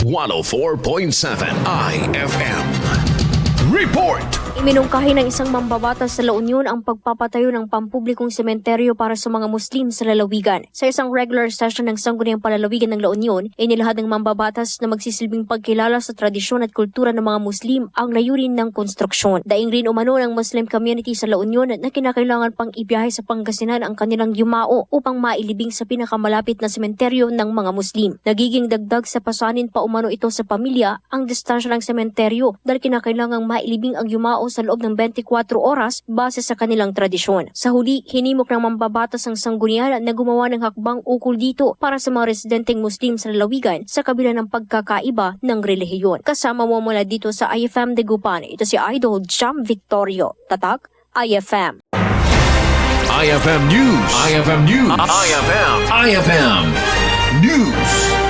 104.7 IFM. Report! Iminungkahi ng isang mambabatas sa La Union ang pagpapatayo ng pampublikong sementeryo para sa mga Muslim sa lalawigan. Sa isang regular session ng Sangguniang Palalawigan ng La Union, inilahad ng mambabatas na magsisilbing pagkilala sa tradisyon at kultura ng mga Muslim ang layunin ng konstruksyon. Daing rin umano ng Muslim community sa La Union na kinakailangan pang ibiyahe sa Pangasinan ang kanilang yumao upang mailibing sa pinakamalapit na sementeryo ng mga Muslim. Nagiging dagdag sa pasanin pa umano ito sa pamilya ang distansya ng sementeryo dahil kinakailangang mailibing ang yumao sa loob ng 24 oras base sa kanilang tradisyon. Sa huli, hinimok ng mambabatas ang sanggunian na gumawa ng hakbang ukol dito para sa mga residenteng Muslim sa lalawigan sa kabila ng pagkakaiba ng relihiyon. Kasama mo mula dito sa IFM Dagupan, ito si Idol Jam Victorio. Tatak, IFM. IFM News. IFM News. IFM News.